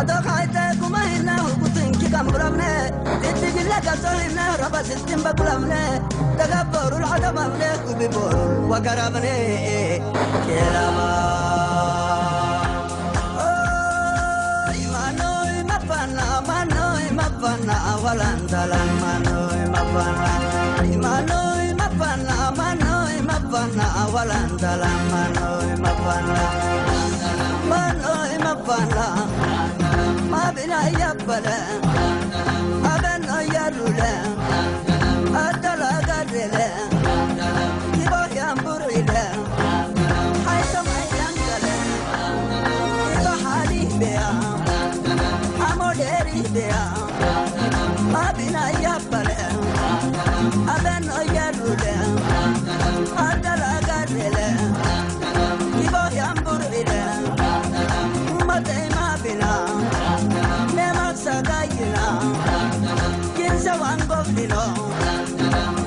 تخايتكم هنا وكنتي كمبرمنا تتجي لك صهيمنا ربا سيستم بقلمنا تكبروا العدم أمنك وبيبوروا وقربني كلاما Mapana walandalan manoi mapana manoi mapana manoi mapana walandalan manoi mapana manoi mapana mabina yapala abeno yarule adala gadele kibo yamburile haytam hayangale kibo hali bea amoderi bea Mabina yapale, abeno yarule, adala gadele, ibo yamburile, mate mabina, nema sagayina, kinsa wan goblino,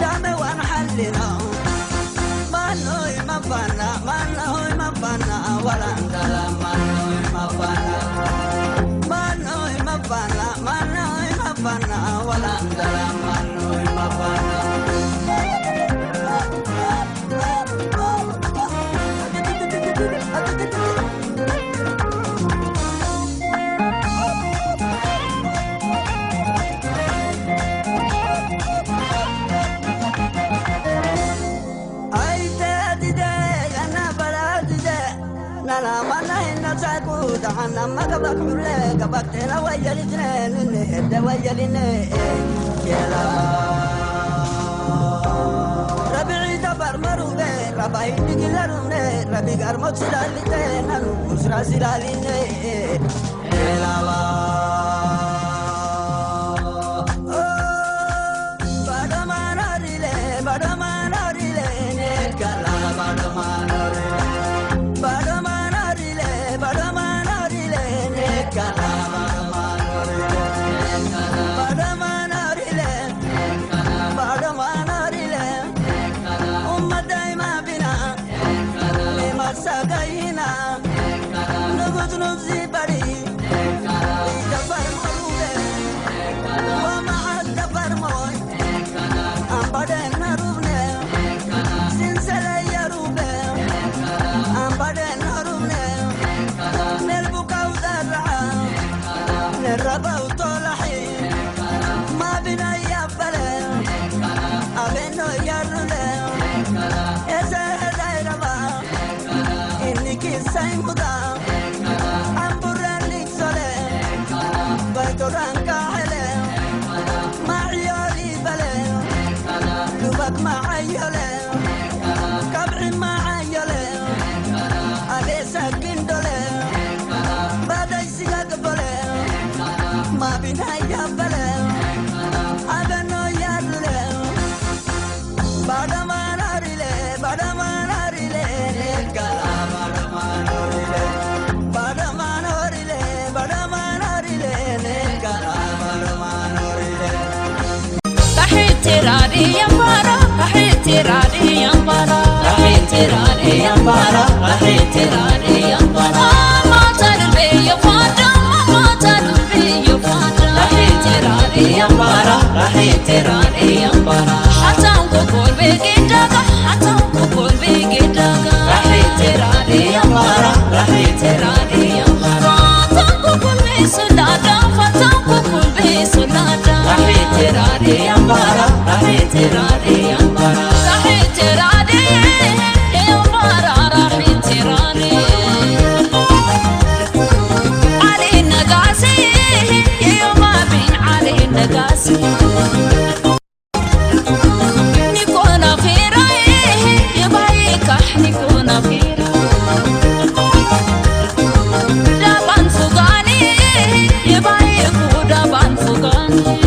dame wan hallino, manoi mabana, walangala manoi mabana, manoi mabana, mapana walandala manoi mapana aite dide yana baladide nana mana inna saku dana magabak mulle gabaktena wayalitne hede wayaline kela rabi'i dabar marube rabai digilarune rabi garmot silalite nanu usra silaline kela badamanarile ne kala badamanarile نبزي بري دفر مروبه ومع الدفر موي أم بدن نروبنا سنسلة يروبه أم بدن نروبنا نلبكا ودرعا نربا وطلحي ما بنا يبلا أبنو يرلا يسهل دايربا إنك سايمودا معايله كبر معايله أبي سكين دله بدأ يسيق بله ما بينا يبله أبنو يرله بعد ما ناريله كلا بعد ما ناريله كلا رحيتي رادي يمبارا رحيتي رادي يمبارا رحيتي رادي يمبارا رحيتي رادي يمبارا ما تلبي يفادا ما تلبي يفادا رحيتي رادي يمبارا رحيتي رادي يمبارا حتى نقول بيجداga حتى نقول بيجداga رحيتي رادي يمبارا رحيتي رادي يمبارا تنقول بيسولادا فتنقول بيسولادا رحيتي رادي يمبارا رحيتي رادي يمبارا رحيتي رادي يمبارا رحيتي رادي علي النقاسي يوم بين علي النقاسي نكون في رايه يبايك نكون في دابان فوقاني يبايك ودابان فوقاني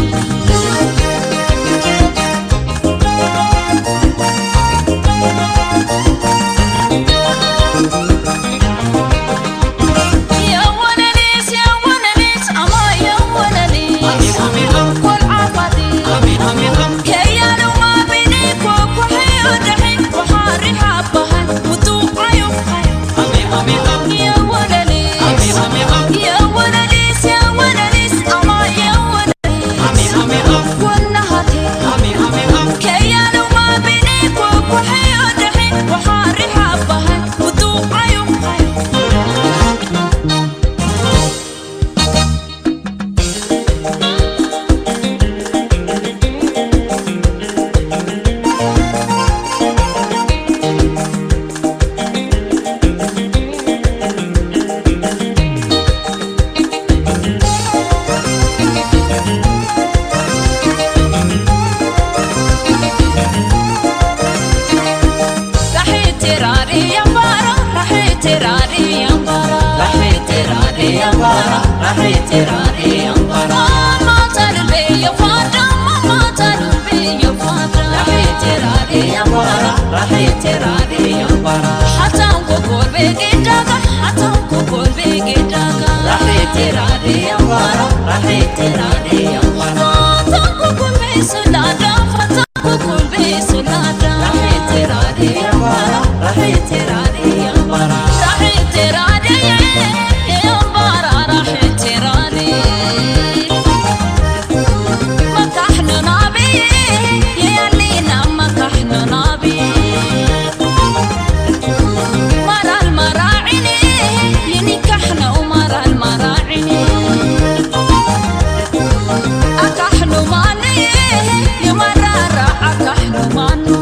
تراري ينبرا رحي تراري ينبرا رحي تراري ينبرا ما تلبي يفادا ما تلبي يفادا رحي تراري ينبرا رحي تراري ينبرا حتى كوكول بيجاga حتى كوكول بيجاga رحي تراري ينبرا رحي تراري ينبرا حتى كوكول بيسلادا حتى كوكول بيسلادا رحي تراري ينبرا رحي تراري ينبرا راحي ترادي ينبرا راحي ترادي مكحن نابي يلينا مكحن نابي مرا المراعيني ينكحنا ومرا المراعيني أكحن ماني يمرا أكحن مانو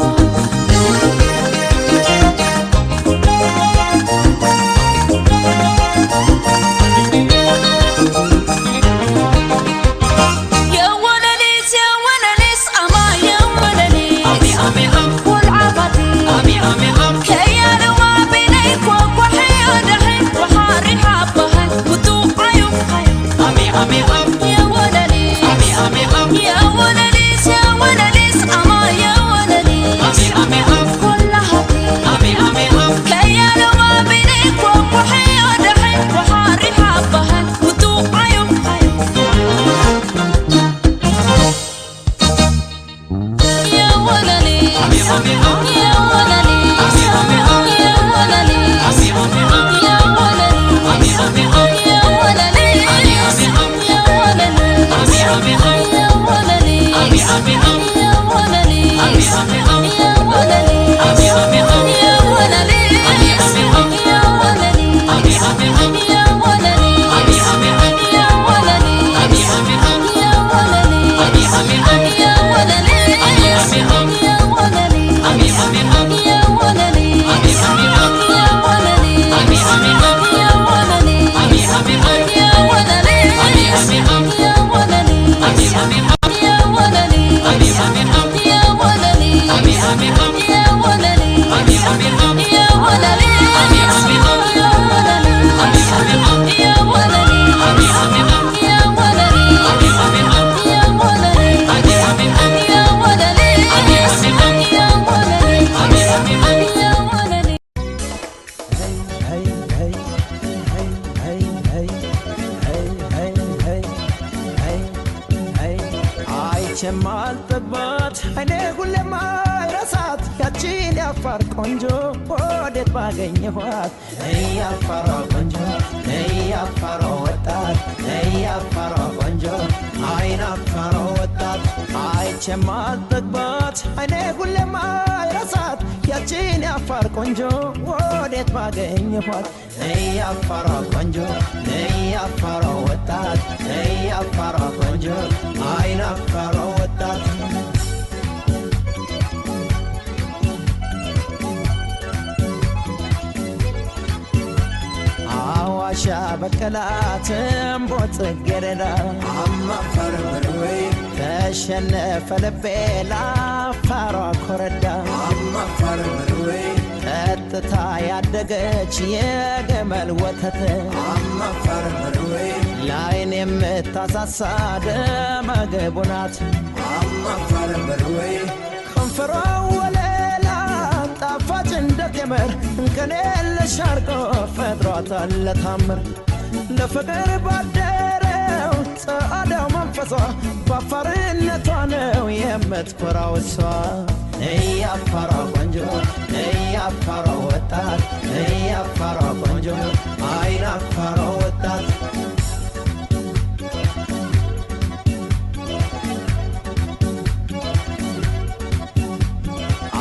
شمال طبات عيني كل ما يرسات ያቺን ያፋር ቆንጆ ወዴት ባገኘኋት ያፋር ቆንጆ ያፋር ወጣት ያፋር ቆንጆ አይን አፋር ወጣት አይቼም አልጠግባት አይኔ ሁሌም አይረሳት ያቺን ያፋር ቆንጆ ወዴት ባገኘኋት ያፋር ቆንጆ ያፋር ወጣት ያፋር ቆንጆ አይን አፋር ወጣት አዋሻ በቀላትም ቦጽጌረዳ አማፈር በርወይ ተሸነፈ ልቤ ላፋሯ ኮረዳ አማፈር በርወይ ጠጥታ ያደገች የገመል ወተት አማፈር በርወይ ላይን የምታሳሳ ደመግቡ ናት አማፈር በርወይ ከንፈሯ ወለላ ጣፋጭ እንደ ቴምር እንከኔለሽ አርጎ ፈጥሯታል ለታምር ለፍቅር ባደረው ጸአዳው መንፈሷ በአፋርነቷ ነው የምትኮራው እሷ ያፋሯ ቆንጆ ያፋሯ ወጣት ያፋሯ ቆንጆ አይን አፋሯ ወጣት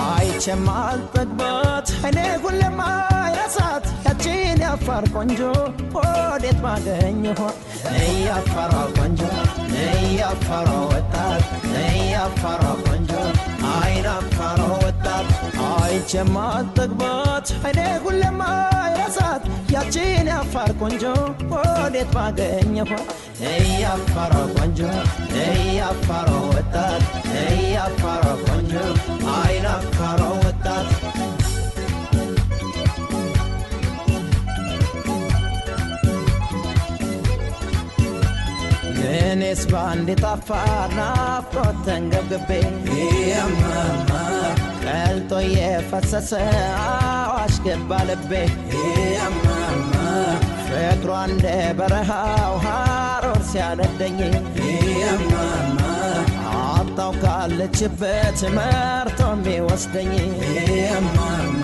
አይቼም አልጠግባት አይኔ ሁሌም አይረሳት ያቺን ያፋር ቆንጆ ወዴት ባገኘኋት ያፋሯ ቆንጆ ያፋሯ ወጣት ያፋሯ ቆንጆ አይን አፋሯ ወጣት አይቼም አልጠግባት አይኔ ሁሌም አይረሳት ያቺን ያፋር ቆንጆ ወዴት ባገኘኋት ያፋሯ ቆንጆ ያፋሯ ወጣት ያፋሯ ቆንጆ አይን አፋሯ ወጣት ባንዴ ጠፋና ፍሮተንገብግቤ ያማማ ቀልጦ የፈሰሰ አዋሽ ገባ ልቤ ያማማ ፍቅሯ እንደ በረሃው ሐሩር ሲያነደኝ ያማማ አጣው ካለችበት መርቶ የሚወስደኝ ያማማ